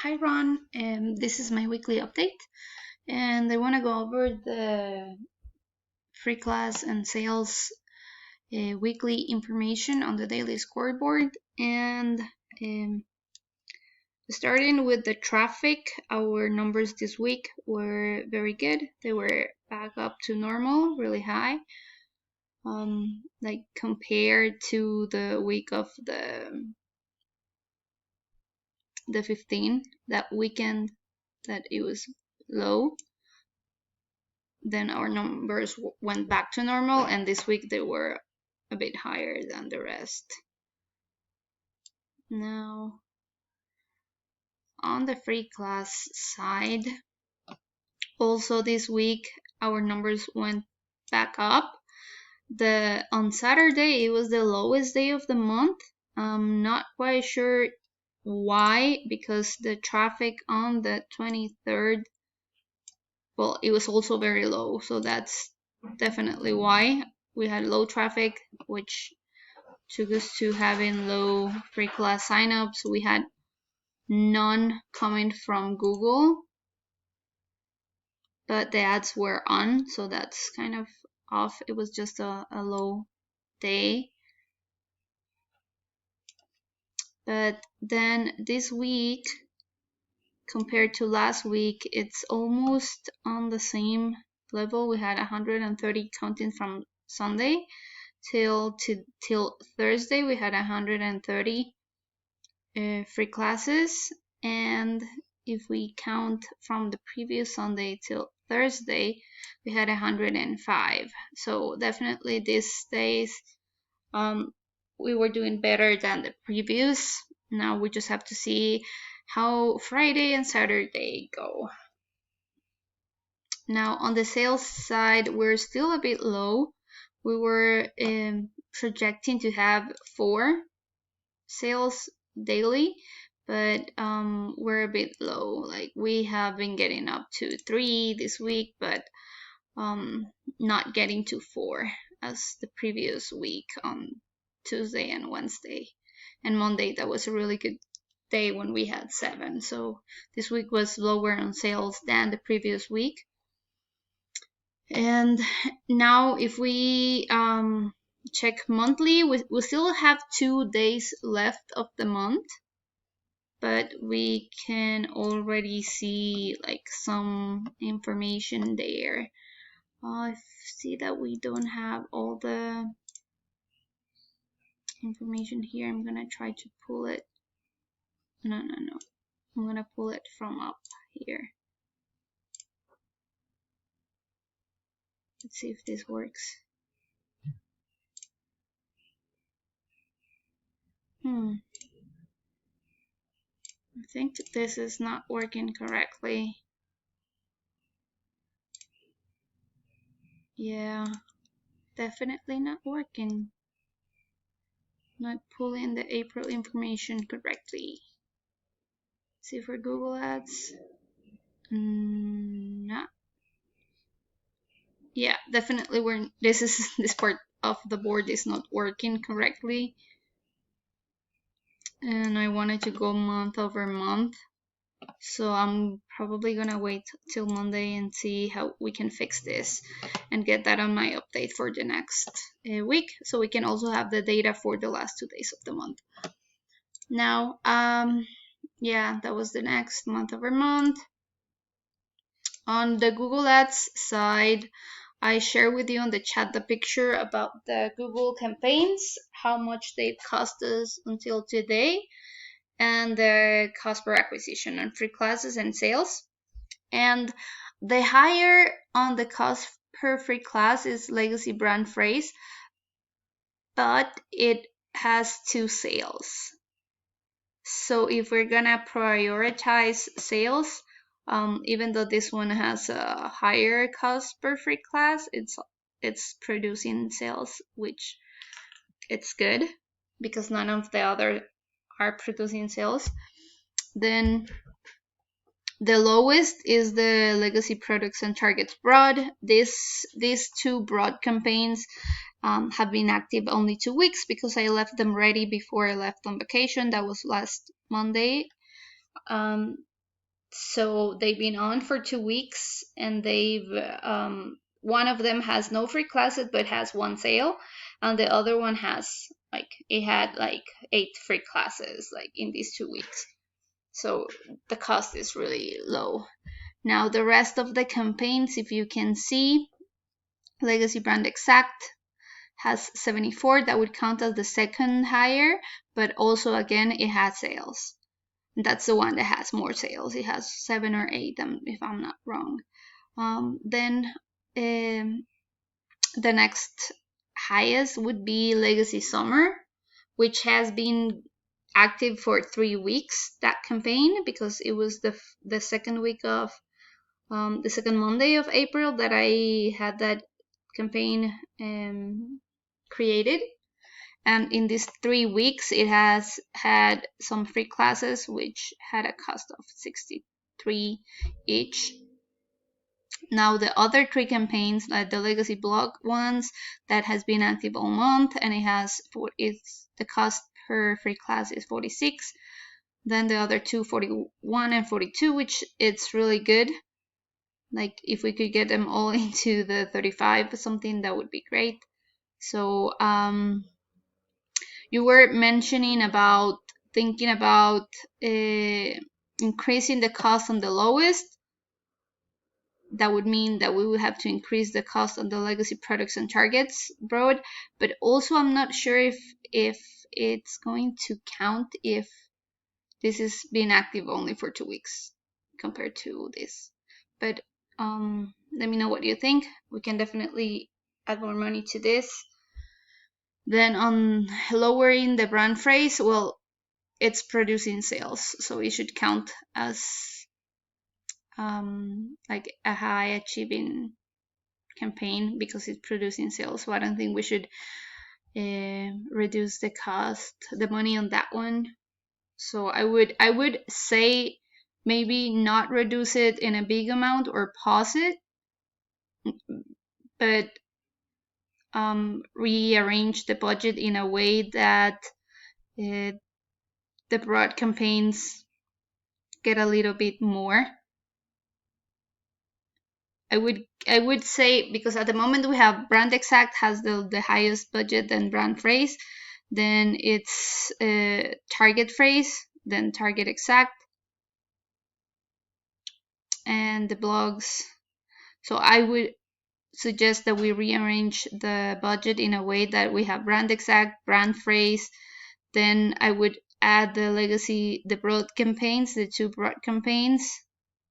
Hi Ron, this is my weekly update, and I want to go over the free class and sales weekly information on the daily scoreboard. And starting with the traffic, our numbers this week were very good. They were back up to normal, really high. Like compared to the week of the 15, that weekend that it was low. Then our numbers went back to normal, and this week they were a bit higher than the rest. Now, on the free class side, also this week our numbers went back up. On Saturday it was the lowest day of the month. I'm not quite sure why, because the traffic on the 23rd, well, it was also very low, so that's definitely why we had low traffic, which took us to having low free class signups. We had none coming from Google, but the ads were on, so that's kind of off. It was just a low day. But then this week, compared to last week, it's almost on the same level. We had 130 counting from Sunday till Thursday. We had 130 free classes, and if we count from the previous Sunday till Thursday, we had 105. So definitely these days we were doing better than the previous. Now we just have to see how Friday and Saturday go. Now on the sales side, we're still a bit low. We were projecting to have 4 sales daily, but we're a bit low. Like, we have been getting up to 3 this week, but not getting to 4 as the previous week on Tuesday and Wednesday. And Monday, that was a really good day when we had 7. So this week was lower on sales than the previous week. And now if we check monthly, we still have 2 days left of the month, but we can already see like some information there. I see that we don't have all the information here. I'm gonna try to pull it. No. I'm gonna pull it from up here. Let's see if this works. I think this is not working correctly. Yeah, definitely not working. Not pulling the April information correctly. See for Google Ads. No. Yeah, definitely this part of the board is not working correctly. And I wanted to go month over month. So I'm probably gonna wait till Monday and see how we can fix this and get that on my update for the next week, so we can also have the data for the last 2 days of the month. Now, yeah, that was the next month over month. On the Google Ads side, I share with you on the chat the picture about the Google campaigns, how much they've cost us until today, and the cost per acquisition on free classes and sales. And the higher on the cost per free class is legacy brand phrase, but it has 2 sales. So if we're gonna prioritize sales, even though this one has a higher cost per free class, it's producing sales, which it's good because none of the other are producing sales. Then the lowest is the legacy products and targets broad. These 2 broad campaigns have been active only 2 weeks because I left them ready before I left on vacation. That was last Monday. So they've been on for 2 weeks, and they've one of them has no free classes but has one sale, and the other one has it had 8 free classes in these 2 weeks. So the cost is really low. Now the rest of the campaigns, if you can see, Legacy Brand Exact has 74. That would count as the second higher, but also again it has sales. That's the one that has more sales. It has 7 or 8, if I'm not wrong. Then the next highest would be Legacy Summer, which has been active for 3 weeks, that campaign, because it was the second week of the second Monday of April that I had that campaign created. And in these 3 weeks, it has had some free classes, which had a cost of 63 each. Now the other 3 campaigns, like the Legacy Blog ones, that has been active all month, and the cost per free class is 46. Then the other 2, 41 and 42, which it's really good. If we could get them all into the 35 or something, that would be great. So you were mentioning about thinking about increasing the cost on the lowest. That would mean that we would have to increase the cost on the legacy products and targets broad, but also I'm not sure if it's going to count if this is being active only for 2 weeks compared to this. But let me know what you think. We can definitely add more money to this. Then on lowering the brand phrase, well, it's producing sales, so it should count as a high achieving campaign because it's producing sales. So I don't think we should reduce the cost, the money on that one. So I would say maybe not reduce it in a big amount or pause it, but rearrange the budget in a way that the broad campaigns get a little bit more. I would say, because at the moment we have Brand Exact has the highest budget, then Brand Phrase, then it's Target Phrase, then Target Exact, and the blogs. So I would suggest that we rearrange the budget in a way that we have Brand Exact, Brand Phrase, then I would add the broad campaigns, the 2 broad campaigns,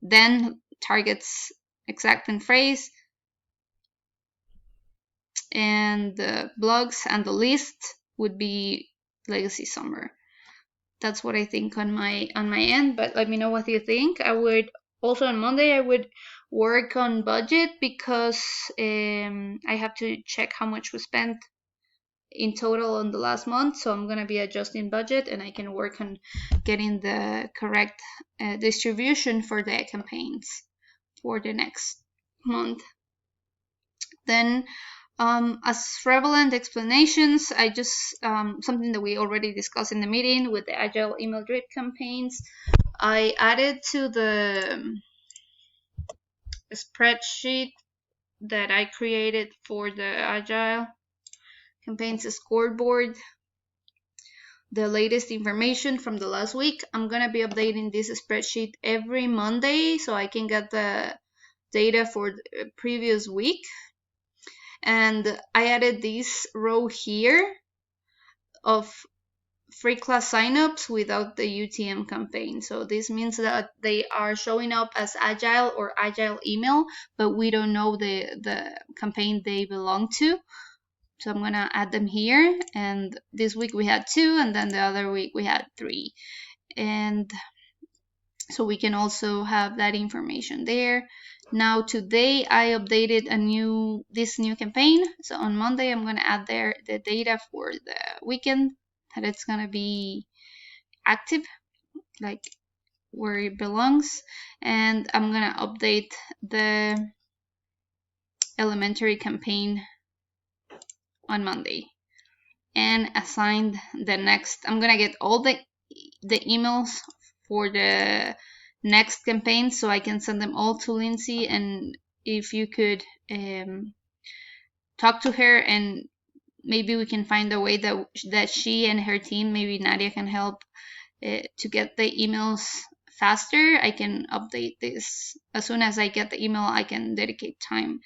then Targets Exact and Phrase, and the blogs and the list would be Legacy Summer. That's what I think on my end, but let me know what you think. I would also on Monday I would work on budget because I have to check how much we spent in total on the last month, so I'm gonna be adjusting budget and I can work on getting the correct distribution for the campaigns for the next month. Then as relevant explanations, I just something that we already discussed in the meeting with the Agile email drip campaigns, I added to the spreadsheet that I created for the Agile campaigns scoreboard the latest information from the last week. I'm gonna be updating this spreadsheet every Monday so I can get the data for the previous week. And I added this row here of free class signups without the UTM campaign. So this means that they are showing up as Agile or Agile email, but we don't know the campaign they belong to. So I'm gonna add them here. And this week we had 2, and then the other week we had 3. And so we can also have that information there. Now today I updated this new campaign. So on Monday I'm gonna add there the data for the weekend that it's gonna be active, like where it belongs, and I'm gonna update the elementary campaign on Monday and assign the next. I'm gonna get all the emails for the next campaign, so I can send them all to Lindsay. And if you could talk to her, and maybe we can find a way that she and her team, maybe Nadia, can help to get the emails faster. I can update this as soon as I get the email. I can dedicate time.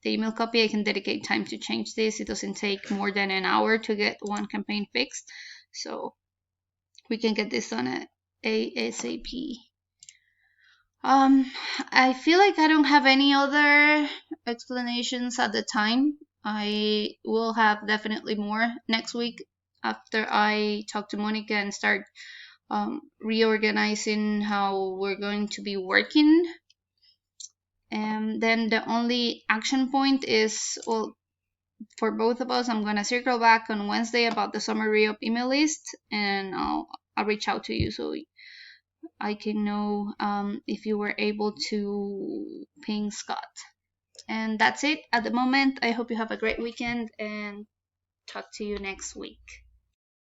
The email copy, I can dedicate time to change this. It doesn't take more than an hour to get one campaign fixed, so we can get this done at ASAP. I feel like I don't have any other explanations at the time. I will have definitely more next week after I talk to Monica and start reorganizing how we're going to be working. And then the only action point is, well, for both of us, I'm gonna circle back on Wednesday about the summary of email list, and I'll reach out to you so I can know if you were able to ping Scott. And that's it at the moment. I hope you have a great weekend, and talk to you next week.